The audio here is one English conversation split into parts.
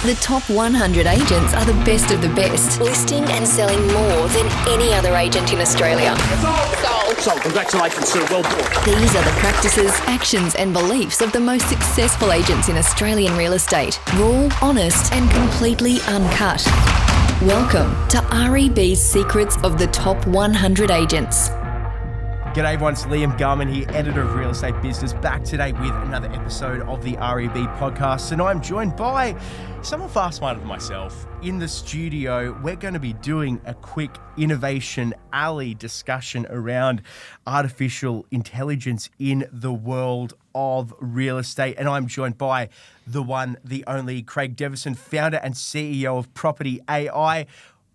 The top 100 agents are the best of the best, listing and selling more than any other agent in Australia. Sold. Congratulations, sir. Well done. These are the practices, actions and beliefs of the most successful agents in Australian real estate. Raw, honest and completely uncut. Welcome to REB's Secrets of the Top 100 Agents. G'day everyone, it's Liam Garman here, editor of Real Estate Business, back today with another episode of the REB podcast. And I'm joined by someone far smarter than myself. In the studio, we're going to be doing a quick Innovation Alley discussion around artificial intelligence in the world of real estate. And I'm joined by the one, the only Craig Deveson, founder and CEO of Properti AI.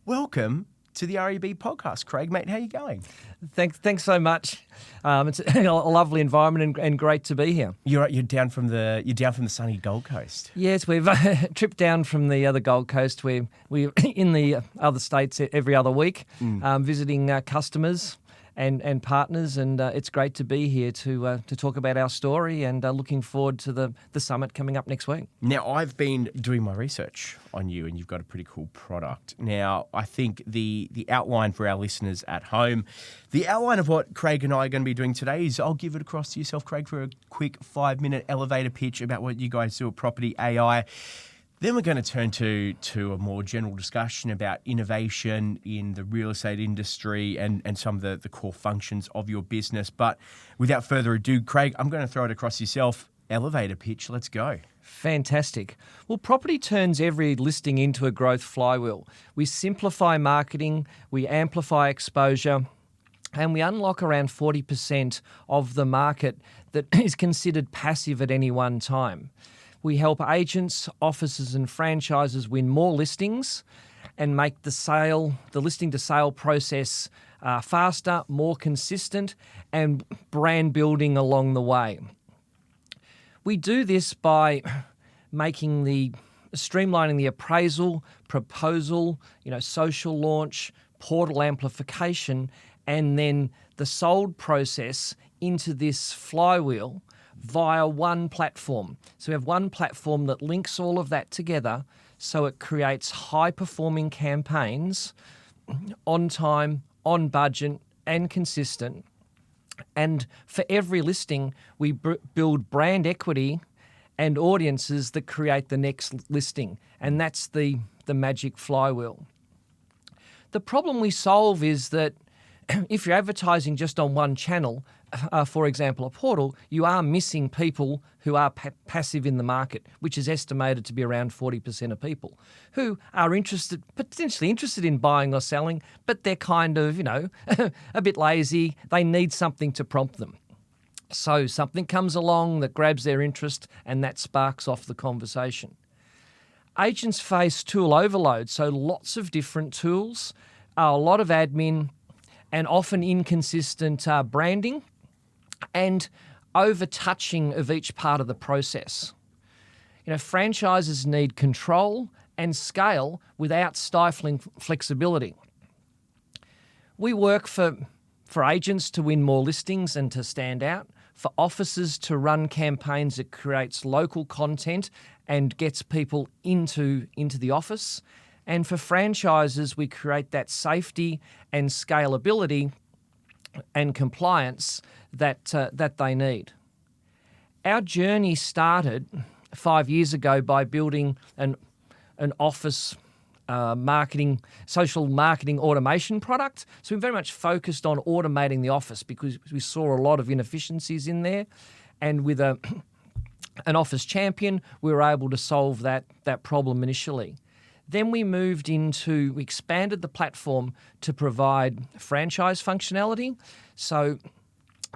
Welcome to the REB podcast. Craig, mate, how are you going? Thanks so much. It's a lovely environment and great to be here. You're down from the sunny Gold Coast. Yes, we've tripped down from the other Gold Coast. We're in the other states every other week, visiting customers and partners, and it's great to be here to talk about our story, and looking forward to the summit coming up next week. Now, I've been doing my research on you, and you've got a pretty cool product. Now, I think the outline for our listeners at home, the outline of what Craig and I are going to be doing today is I'll give it across to yourself, Craig, for a quick 5-minute elevator pitch about what you guys do at Properti AI. Then we're going to turn to a more general discussion about innovation in the real estate industry and some of the core functions of your business. But without further ado, Craig, I'm going to throw it across yourself. Elevator pitch, let's go. Fantastic. Well, Properti turns every listing into a growth flywheel. We simplify marketing, we amplify exposure, and we unlock around 40% of the market that is considered passive at any one time. We help agents, offices and franchises win more listings and make the listing to sale process faster, more consistent and brand building along the way. We do this by streamlining the appraisal, proposal, social launch, portal amplification, and then the sold process into this flywheel via one platform. So we have one platform that links all of that together, so it creates high-performing campaigns on time, on budget, and consistent. And for every listing, we build brand equity and audiences that create the next listing. And that's the magic flywheel. The problem we solve is that if you're advertising just on one channel, for example, a portal, you are missing people who are passive in the market, which is estimated to be around 40% of people who are potentially interested in buying or selling, but they're kind of, a bit lazy. They need something to prompt them. So something comes along that grabs their interest, and that sparks off the conversation. Agents face tool overload, so lots of different tools, a lot of admin, and often inconsistent branding and over-touching of each part of the process. Franchises need control and scale without stifling flexibility. We work for agents to win more listings and to stand out, for offices to run campaigns that creates local content and gets people into the office, and for franchises, we create that safety and scalability and compliance that they need. Our journey started 5 years ago by building an office social marketing automation product. So we're very much focused on automating the office because we saw a lot of inefficiencies in there, and with an office champion, we were able to solve that problem initially. Then we expanded the platform to provide franchise functionality. So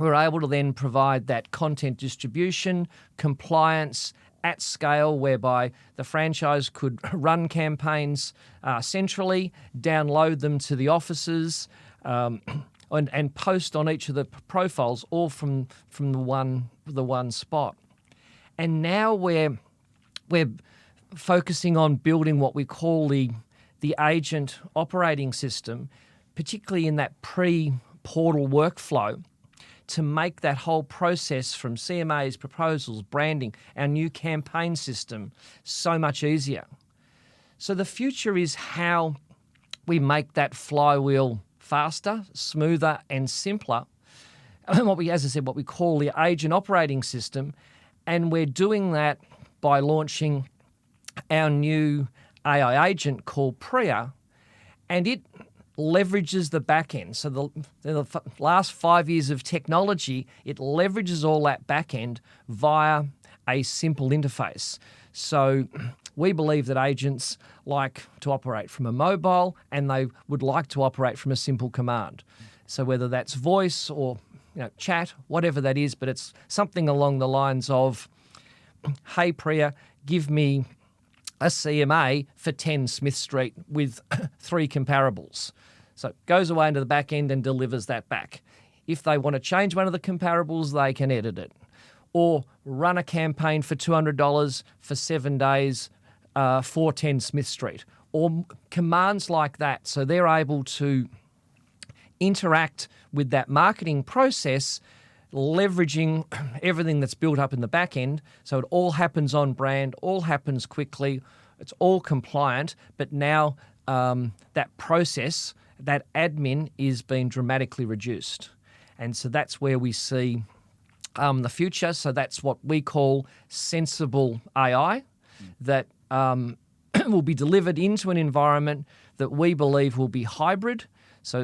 we were able to then provide that content distribution, compliance at scale, whereby the franchise could run campaigns centrally, download them to the offices, and post on each of the profiles, all from the one spot. And now we're focusing on building what we call the agent operating system, particularly in that pre-portal workflow, to make that whole process from CMAs, proposals, branding, our new campaign system so much easier. So the future is how we make that flywheel faster, smoother, and simpler. And what we call the agent operating system, and we're doing that by launching our new AI agent called Priya, and it leverages the back end. So the last 5 years of technology, it leverages all that back end via a simple interface. So we believe that agents like to operate from a mobile, and they would like to operate from a simple command. So whether that's voice or chat, whatever that is, but it's something along the lines of, hey Priya, give me a CMA for 10 Smith Street with 3 comparables. So it goes away into the back end and delivers that back. If they want to change one of the comparables, they can edit it. Or run a campaign for $200 for 7 days for 10 Smith Street. Or commands like that. So they're able to interact with that marketing process, leveraging everything that's built up in the back end. So it all happens on brand, all happens quickly, it's all compliant, but now that process, that admin is being dramatically reduced. And so that's where we see the future. So that's what we call sensible AI that will be delivered into an environment that we believe will be hybrid. So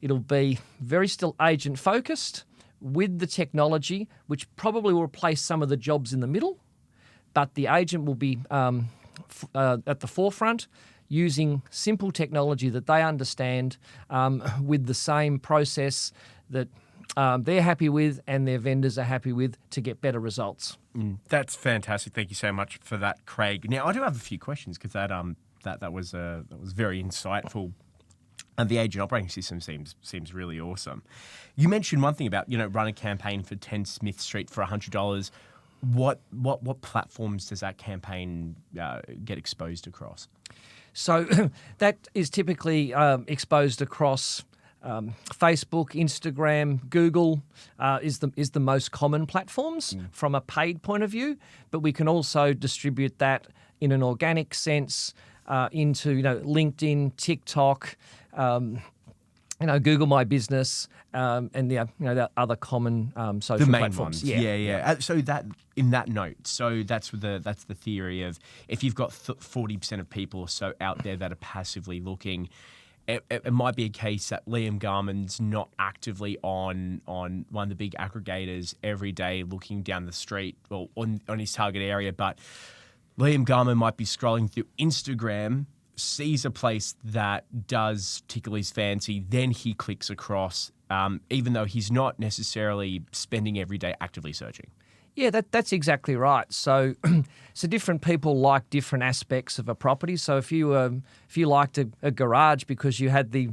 it'll be very still agent focused with the technology, which probably will replace some of the jobs in the middle, but the agent will be at the forefront using simple technology that they understand with the same process that they're happy with and their vendors are happy with to get better results. That's fantastic. Thank you so much for that, Craig. Now, I do have a few questions because that was very insightful. And the agent operating system seems really awesome. You mentioned one thing about run a campaign for 10 Smith Street for $100. What platforms does that campaign get exposed across? So that is typically exposed across Facebook, Instagram, Google is the most common platforms from a paid point of view. But we can also distribute that in an organic sense into LinkedIn, TikTok. Google My Business, and the other common social the main platforms. Ones. Yeah. So that in that note, so that's the theory of if you've got 40% of people or so out there that are passively looking, it might be a case that Liam Garman's not actively on one of the big aggregators every day looking down the street or on his target area, but Liam Garman might be scrolling through Instagram, sees a place that does tickle his fancy, then he clicks across, even though he's not necessarily spending every day actively searching. Yeah, that's exactly right. So different people like different aspects of a property. So if you liked a garage because you had the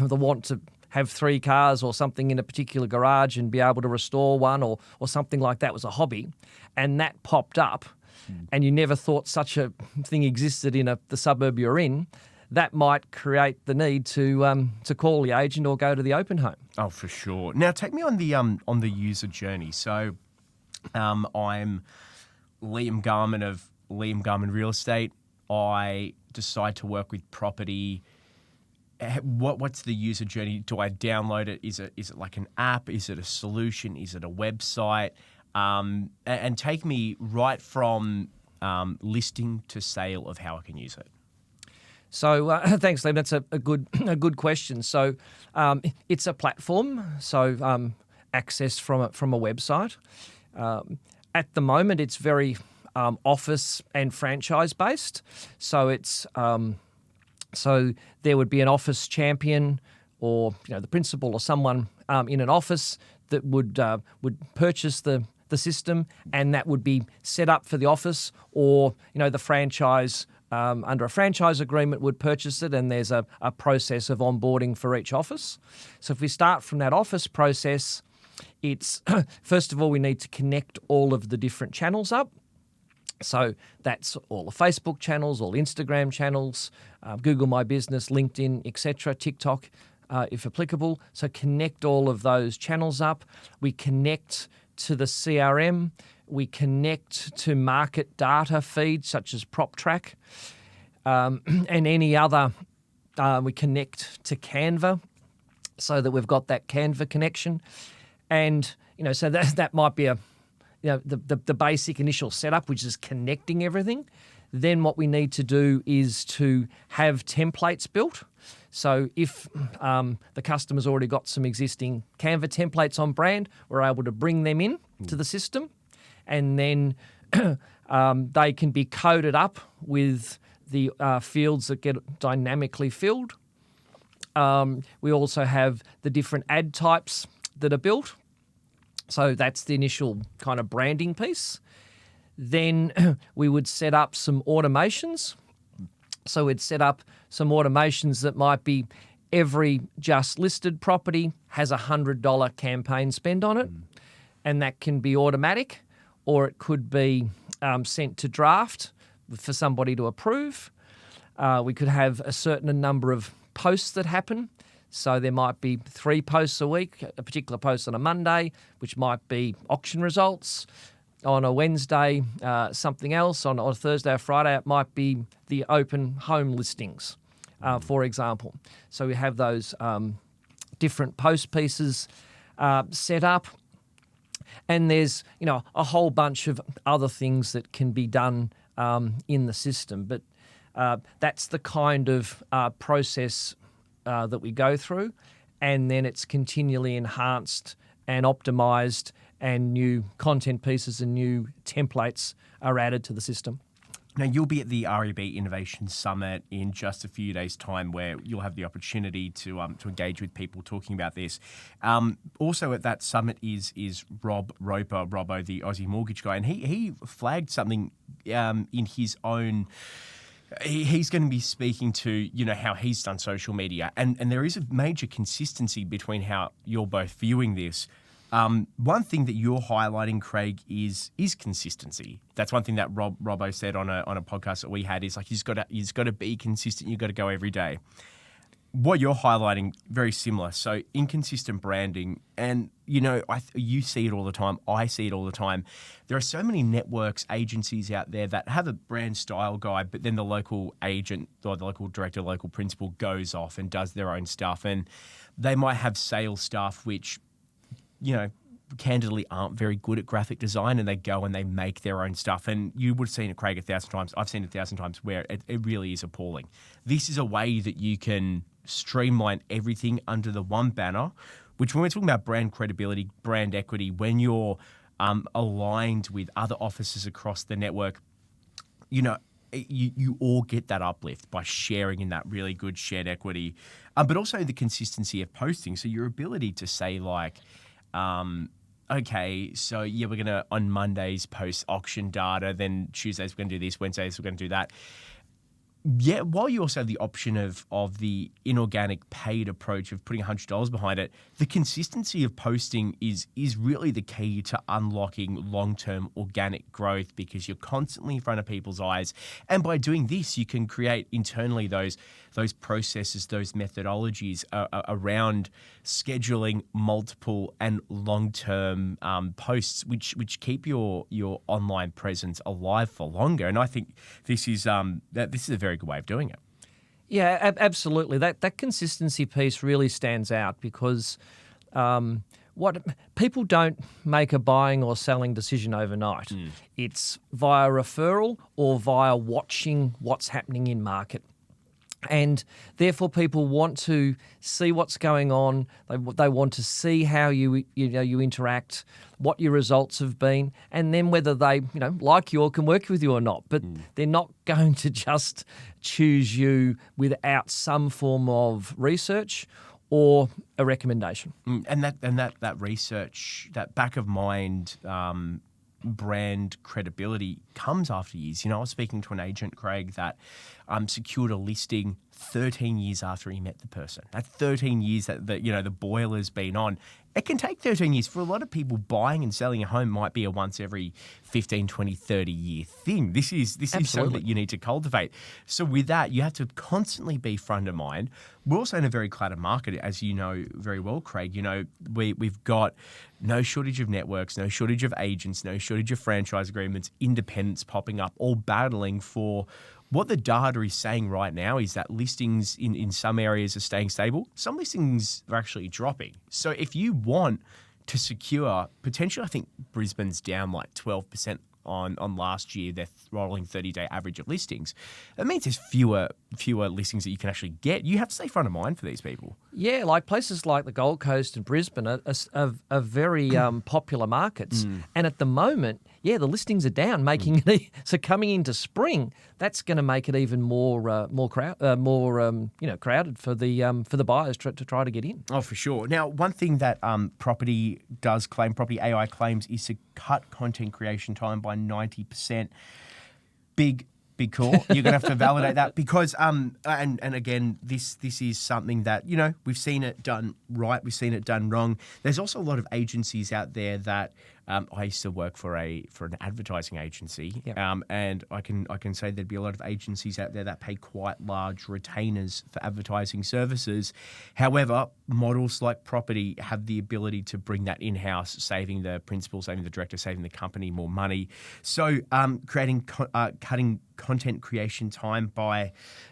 want to have 3 cars or something in a particular garage and be able to restore one or something like that was a hobby, and that popped up, and you never thought such a thing existed in the suburb you're in, that might create the need to call the agent or go to the open home. Oh, for sure. Now, take me on the user journey. So, I'm Liam Garman of Liam Garman Real Estate. I decide to work with property. What's the user journey? Do I download it? Is it like an app? Is it a solution? Is it a website? And take me right from listing to sale of how I can use it. So thanks, Liam. That's a good question. So it's a platform, so accessed from a website. At the moment, it's very office and franchise based. So it's so there would be an office champion or the principal or someone in an office that would purchase the system, and that would be set up for the office, or the franchise under a franchise agreement would purchase it, and there's a process of onboarding for each office. So if we start from that office process, it's first of all we need to connect all of the different channels up. So that's all the Facebook channels, all Instagram channels, Google My Business, LinkedIn, etc., TikTok, if applicable. So connect all of those channels up. We connect to the CRM, We connect to market data feeds such as PropTrack, and any other. We connect to Canva, so that we've got that Canva connection, and so that might be the basic initial setup, which is connecting everything. Then what we need to do is to have templates built. So if the customer's already got some existing Canva templates on brand, we're able to bring them in to the system, and then they can be coded up with the fields that get dynamically filled. We also have the different ad types that are built. So that's the initial kind of branding piece. Then we would set up some automations. So we'd set up some automations that might be every just listed property has a $100 campaign spend on it, and that can be automatic, or it could be sent to draft for somebody to approve. We could have a certain number of posts that happen. So there might be 3 posts a week, a particular post on a Monday, which might be auction results. On a Wednesday, something else. On a Thursday or Friday, it might be the open home listings, for example. So we have those different post pieces set up. And there's, a whole bunch of other things that can be done in the system. But that's the kind of process that we go through. And then it's continually enhanced and optimized, and new content pieces and new templates are added to the system. Now, you'll be at the REB Innovation Summit in just a few days' time, where you'll have the opportunity to engage with people talking about this. Also at that summit is Robbo, the Aussie mortgage guy, and he flagged something in his own. He's going to be speaking to, how he's done social media, and there is a major consistency between how you're both viewing this. One thing that you're highlighting, Craig, is consistency. That's one thing that Robbo said on a podcast that we had, is like, he's got to be consistent. You've got to go every day. What you're highlighting, very similar. So inconsistent branding, and you see it all the time. I see it all the time. There are so many networks, agencies out there that have a brand style guide, but then the local agent or the local director, local principal goes off and does their own stuff, and they might have sales staff which, candidly aren't very good at graphic design, and they go and they make their own stuff. And you would have seen it, Craig, 1,000 times. I've seen it 1,000 times, where it really is appalling. This is a way that you can streamline everything under the one banner, which, when we're talking about brand credibility, brand equity, when you're aligned with other offices across the network, you all get that uplift by sharing in that really good shared equity. But also the consistency of posting. So your ability to say, like, okay, so we're going to, on Mondays, post auction data, then Tuesdays we're going to do this, Wednesdays we're going to do that. Yeah, while you also have the option of the inorganic paid approach of putting $100 behind it, the consistency of posting is really the key to unlocking long-term organic growth, because you're constantly in front of people's eyes. And by doing this, you can create internally those processes, those methodologies around scheduling multiple and long-term posts, which keep your online presence alive for longer. And I think this is a very good way of doing it. Yeah, absolutely. That consistency piece really stands out, because what people don't make a buying or selling decision overnight. It's via referral or via watching what's happening in market. And therefore, people want to see what's going on. They want to see how you interact, what your results have been, and then whether they like you or can work with you or not. But they're not going to just choose you without some form of research or a recommendation. And that research, that back of mind brand credibility comes after years. I was speaking to an agent, Craig, that secured a listing 13 years after he met the person. That 13 years that the boiler's been on, it can take 13 years. For a lot of people, buying and selling a home might be a once every 15, 20, 30 year thing. This is something that you need to cultivate. So with that, you have to constantly be front of mind. We're also in a very cluttered market, as you know very well, Craig. You know, we've got no shortage of networks, no shortage of agents, no shortage of franchise agreements, independents popping up, all battling for what the data is saying right now is that listings in some areas are staying stable. Some listings are actually dropping. So if you want to secure, potentially, I think Brisbane's down like 12% on last year, their rolling 30-day average of listings. That means there's fewer listings that you can actually get. You have to stay front of mind for these people. Yeah, like places like the Gold Coast and Brisbane are very popular markets. And at the moment, the listings are down, making it so coming into spring, that's going to make it even more crowded for the buyers to try to get in. Oh, for sure. Now, one thing that Properti AI claims is to cut content creation time by 90%. Big call. You're going to have to validate that because, and again, this is something that, you know, we've seen it done right, we've seen it done wrong. There's also a lot of agencies out there that I used to work for an advertising agency, and I can say there'd be a lot of agencies out there that pay quite large retainers for advertising services. However, models like Properti have the ability to bring that in-house, saving the principal, saving the director, saving the company more money. So, cutting content creation time by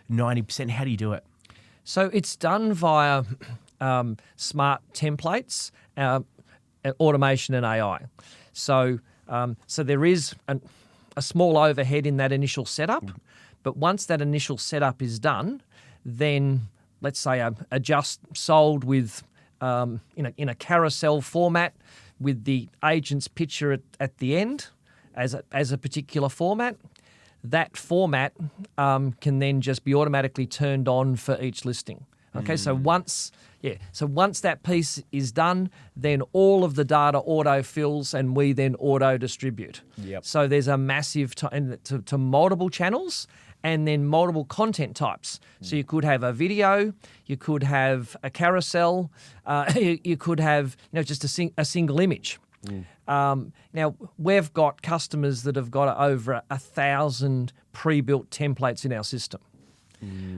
90%. How do you do it? So it's done via smart templates, automation and AI. So there is a small overhead in that initial setup, but once that initial setup is done, then let's say a just sold with in a carousel format with the agent's picture at the end as a particular format. That format can then just be automatically turned on for each listing. Okay, so once that piece is done, then all of the data auto fills and we then auto distribute. Yep. So there's a massive to multiple channels and then multiple content types. So you could have a video, you could have a carousel, you could have just a single image. Now, we've got customers that have got over 1,000 pre-built templates in our system.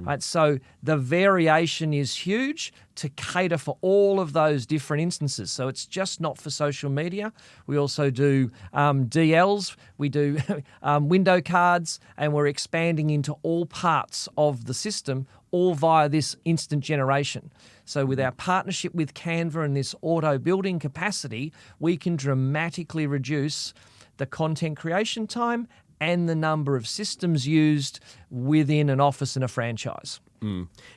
Right, so the variation is huge to cater for all of those different instances. So it's just not for social media. We also do DLs, we do window cards, and we're expanding into all parts of the system, all via this instant generation. So with our partnership with Canva and this auto building capacity, we can dramatically reduce the content creation time and the number of systems used within an office and a franchise.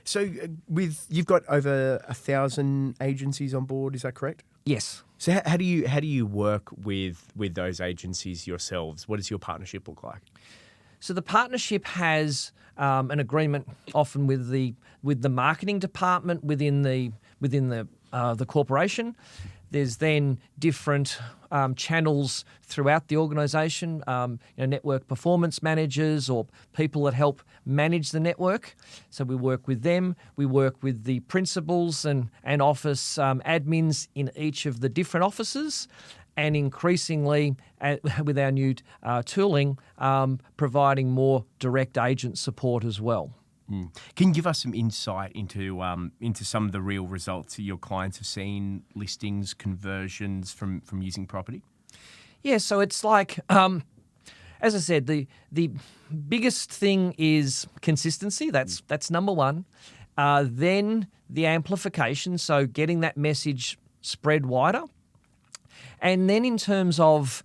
So you've got over 1,000 agencies on board, is that correct? Yes. So how do you work with those agencies yourselves? What does your partnership look like? So the partnership has an agreement often with the marketing department within the corporation. There's then different channels throughout the organisation, network performance managers or people that help manage the network. So we work with them. We work with the principals and office admins in each of the different offices. And increasingly, with our new tooling, providing more direct agent support as well. Can you give us some insight into some of the real results that your clients have seen, listings, conversions from using Properti? Yeah, so it's like, as I said, the biggest thing is consistency. That's number one. Then the amplification, so getting that message spread wider. And then in terms of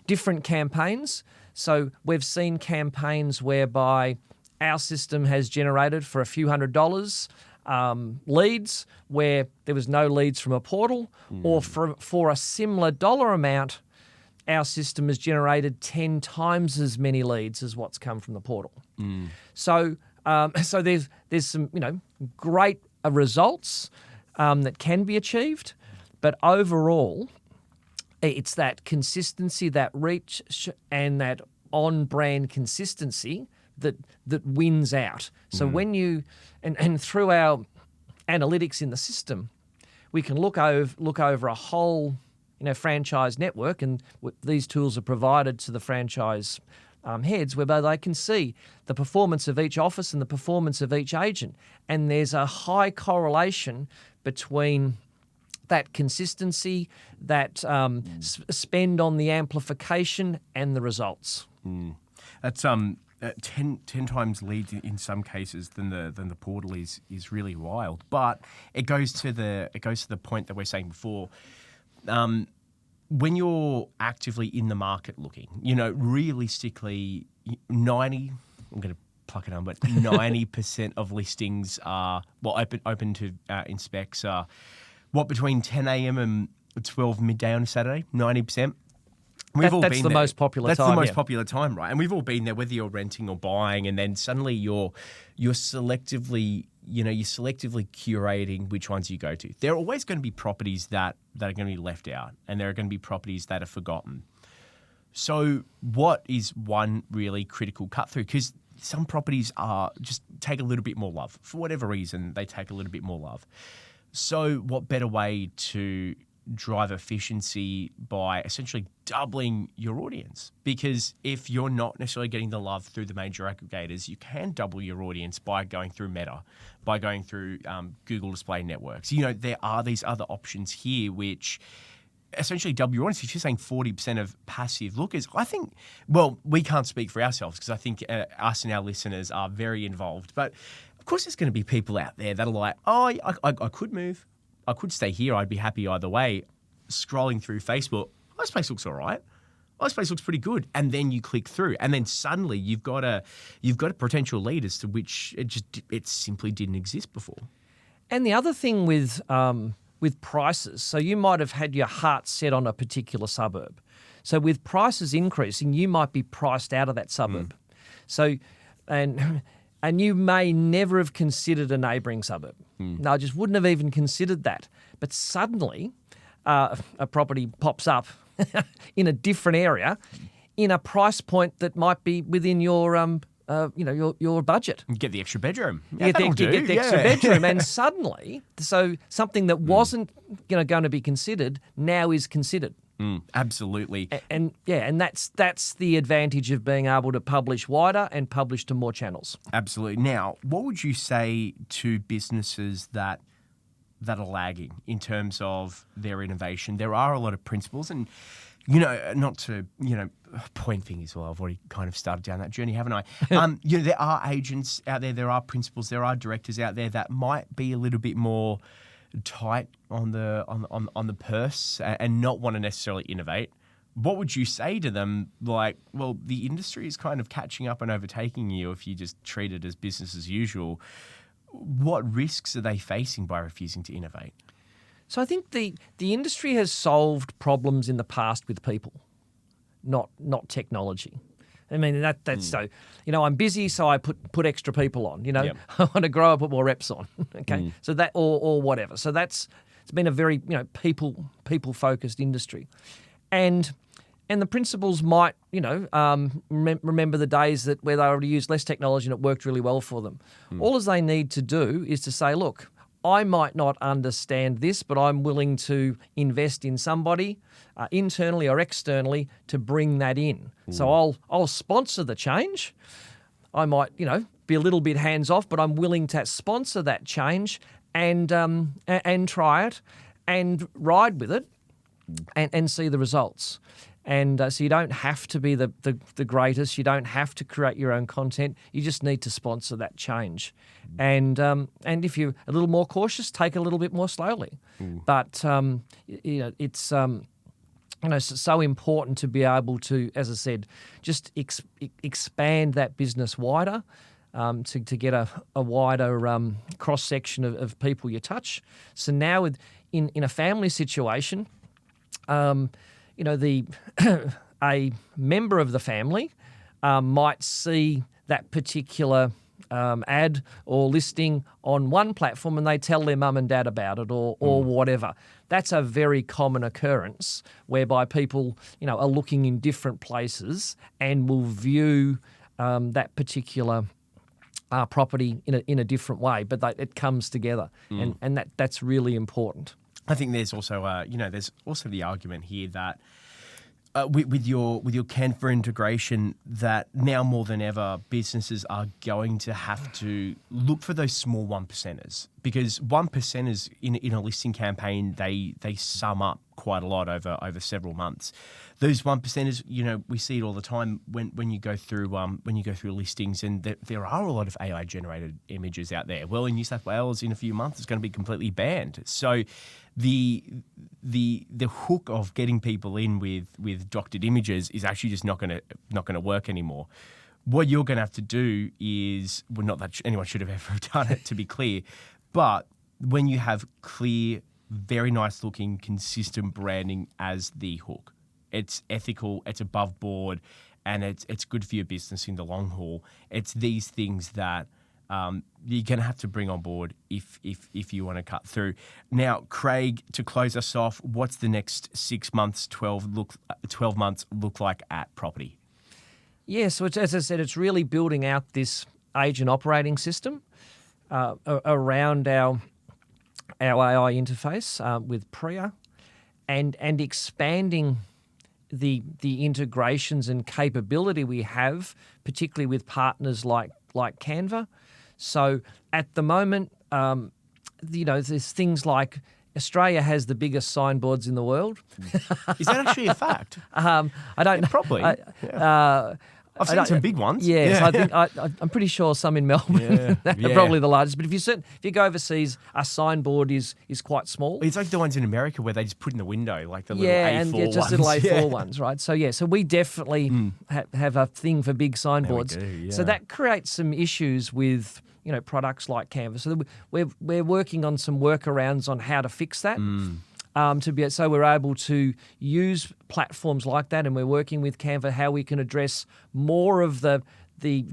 different campaigns, so we've seen campaigns whereby our system has generated for a few $100 leads where there was no leads from a portal, or for a similar dollar amount, our system has generated 10 times as many leads as what's come from the portal. So there's some great results that can be achieved, but overall, it's that consistency, that reach, and that on-brand consistency that wins out. So when you, and through our analytics in the system, we can look over a whole franchise network, and these tools are provided to the franchise heads, whereby they can see the performance of each office and the performance of each agent. And there's a high correlation between that consistency, that spend on the amplification, and the results. That's 10 times leads in some cases than the portal is really wild. But it goes to the point that we're saying before. When you're actively in the market looking, realistically, I'm going to pluck it on, but 90% of listings are open to inspects are between 10 a.m. and 12 midday on a Saturday. 90%. That's the most popular time. That's the most popular time, right? And we've all been there, whether you're renting or buying, and then suddenly you're selectively curating which ones you go to. There are always going to be properties that are going to be left out, and there are going to be properties that are forgotten. So what is one really critical cut through? Because some properties just take a little bit more love. For whatever reason, they take a little bit more love. So what better way to drive efficiency by essentially doubling your audience? Because if you're not necessarily getting the love through the major aggregators, you can double your audience by going through Meta, by going through Google Display Networks. There are these other options here which essentially double your audience. If you're saying 40% of passive lookers, I think, well, we can't speak for ourselves because I think us and our listeners are very involved. But of course there's going to be people out there that are like, oh, I could move. I could stay here. I'd be happy either way. Scrolling through Facebook, this place looks all right. This place looks pretty good. And then you click through, and then suddenly you've got a potential lead as to which it simply didn't exist before. And the other thing with prices, so you might have had your heart set on a particular suburb. So with prices increasing, you might be priced out of that suburb. So and you may never have considered a neighbouring suburb. No, I just wouldn't have even considered that. But suddenly, a property pops up in a different area, in a price point that might be within your your budget. You get the extra bedroom. You get the extra bedroom, and suddenly, so something that wasn't going to be considered now is considered. Absolutely. And that's the advantage of being able to publish wider and publish to more channels. Absolutely. Now, what would you say to businesses that are lagging in terms of their innovation? There are a lot of principles, and not to point fingers. Well, I've already kind of started down that journey, haven't I? There are agents out there are principals, there are directors out there that might be a little bit more tight on the purse and not want to necessarily innovate. What would you say to them? Like, well, the industry is kind of catching up and overtaking you if you just treat it as business as usual. What risks are they facing by refusing to innovate? So I think the industry has solved problems in the past with people, not technology. I mean, that's so, I'm busy, so I put extra people on, Yep. I want to grow, I put more reps on, okay? So that, or whatever. So it's been a very, people-focused industry. And the principals might, remember the days where they already used less technology and it worked really well for them. All as they need to do is to say, look, I might not understand this, but I'm willing to invest in somebody internally or externally to bring that in. So I'll sponsor the change. I might, be a little bit hands off, but I'm willing to sponsor that change and try it and ride with it and see the results. And so you don't have to be the greatest. You don't have to create your own content. You just need to sponsor that change. And if you're a little more cautious, take a little bit more slowly. But it's so important to be able to, as I said, just expand that business wider, to get a wider cross section of people you touch. So now in a family situation. A member of the family might see that particular ad or listing on one platform and they tell their mum and dad about it or whatever. That's a very common occurrence whereby people, are looking in different places and will view that particular property in a different way, but it comes together, and that's really important. I think there's also, there's also the argument here that with your Canva integration, that now more than ever, businesses are going to have to look for those small 1%ers, because 1%ers in a listing campaign, they sum up quite a lot over several months. Those 1%ers, we see it all the time when you go through listings, and there are a lot of AI generated images out there. Well, in New South Wales, in a few months, it's going to be completely banned. So the hook of getting people in with doctored images is actually just not going to work anymore. What you're going to have to do is, well, not that anyone should have ever done it, to be clear, but when you have clear, very nice looking, consistent branding as the hook, it's ethical, it's above board, and it's good for your business in the long haul. It's these things that you're going to have to bring on board if you want to cut through. Now, Craig, to close us off, what's the next 6 months, 12 months look like at Properti? Yeah, so as I said, it's really building out this agent operating system around our AI interface with Priya, and expanding the integrations and capability we have, particularly with partners like Canva. So at the moment, there's things like Australia has the biggest signboards in the world. Is that actually a fact? I don't know. Probably. I've seen some big ones. Yes, yeah. I'm pretty sure some in Melbourne are probably the largest. But if you go overseas, a signboard is quite small. It's like the ones in America where they just put in the window, like the little A4 ones. Just little A4 ones, right? So we definitely have a thing for big signboards. We do, yeah. So that creates some issues with products like Canva. So we're working on some workarounds on how to fix that. So we're able to use platforms like that, and we're working with Canva how we can address more of the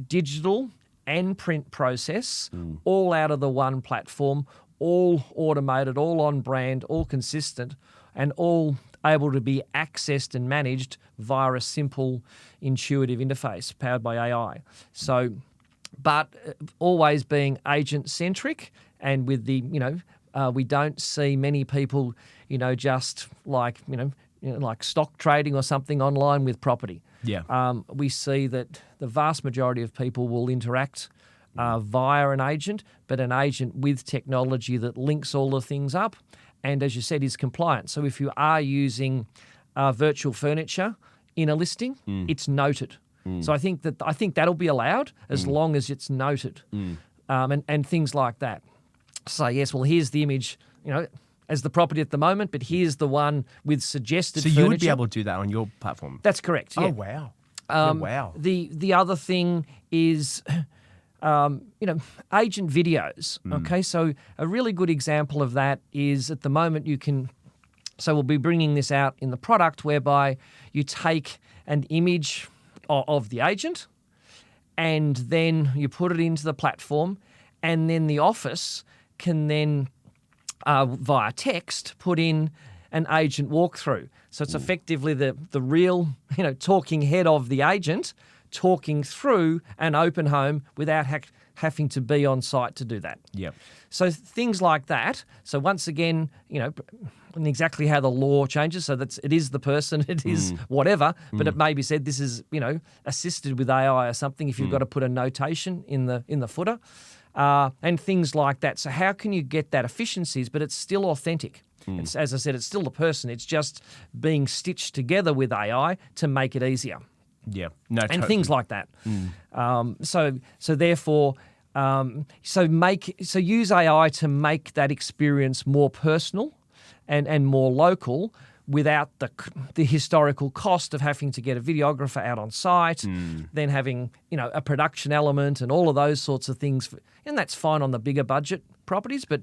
digital and print process all out of the one platform, all automated, all on brand, all consistent, and all able to be accessed and managed via a simple, intuitive interface powered by AI. So, but always being agent-centric, and with the, we don't see many people, just like stock trading or something online with property. Yeah. We see that the vast majority of people will interact via an agent, but an agent with technology that links all the things up, and as you said, is compliant. So if you are using virtual furniture in a listing, it's noted. So I think that'll be allowed as long as it's noted, and things like that. So yes, well, here's the image, as the property at the moment, but here's the one with suggested furniture. So you would be able to do that on your platform? That's correct, yeah. Oh, wow. Wow. The other thing is, agent videos, okay? So a really good example of that is at the moment so we'll be bringing this out in the product whereby you take an image of the agent and then you put it into the platform, and then the office can then via text put in an agent walkthrough. So it's effectively the real talking head of the agent talking through an open home without having to be on site to do that. Yep. So things like that. So once again, and exactly how the law changes. So it is the person, it is whatever, but it may be said this is assisted with AI or something if you've got to put a notation in the footer. And things like that. So how can you get that efficiencies, but it's still authentic? It's, as I said, it's still the person. It's just being stitched together with AI to make it easier. Yeah, and things like that. So therefore, use AI to make that experience more personal and more local, without the historical cost of having to get a videographer out on site, then having a production element and all of those sorts of things. And that's fine on the bigger budget properties, but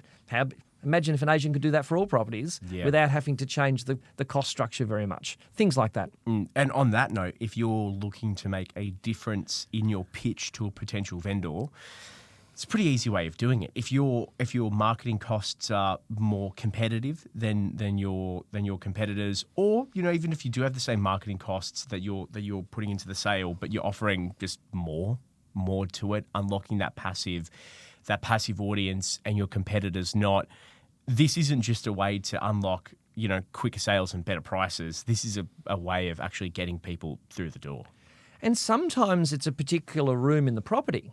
imagine if an agent could do that for all properties without having to change the cost structure very much. Things like that. And on that note, if you're looking to make a difference in your pitch to a potential vendor, it's a pretty easy way of doing it. If your marketing costs are more competitive than your competitors, or even if you do have the same marketing costs that you're putting into the sale, but you're offering just more to it, unlocking that passive audience, and your competitors not, this isn't just a way to unlock, quicker sales and better prices. This is a way of actually getting people through the door. And sometimes it's a particular room in the property.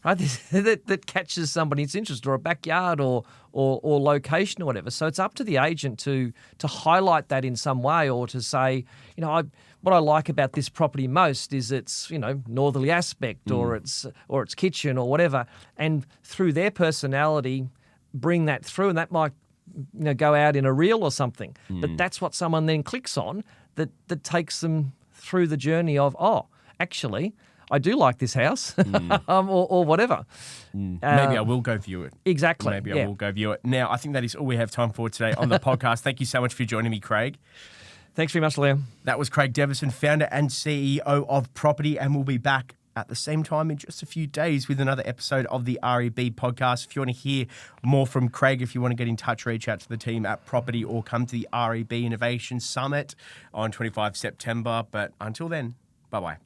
Right, that catches somebody's interest, or a backyard, or location, or whatever. So it's up to the agent to highlight that in some way, or to say, what I like about this property most is its northerly aspect, or its kitchen, or whatever, and through their personality, bring that through, and that might go out in a reel or something. But that's what someone then clicks on that takes them through the journey of, actually, I do like this house, or whatever. Maybe I will go view it. Exactly. Maybe I will go view it. Now, I think that is all we have time for today on the podcast. Thank you so much for joining me, Craig. Thanks very much, Liam. That was Craig Deveson, founder and CEO of Properti, and we'll be back at the same time in just a few days with another episode of the REB podcast. If you want to hear more from Craig, if you want to get in touch, reach out to the team at Properti or come to the REB Innovation Summit on 25 September. But until then, bye-bye.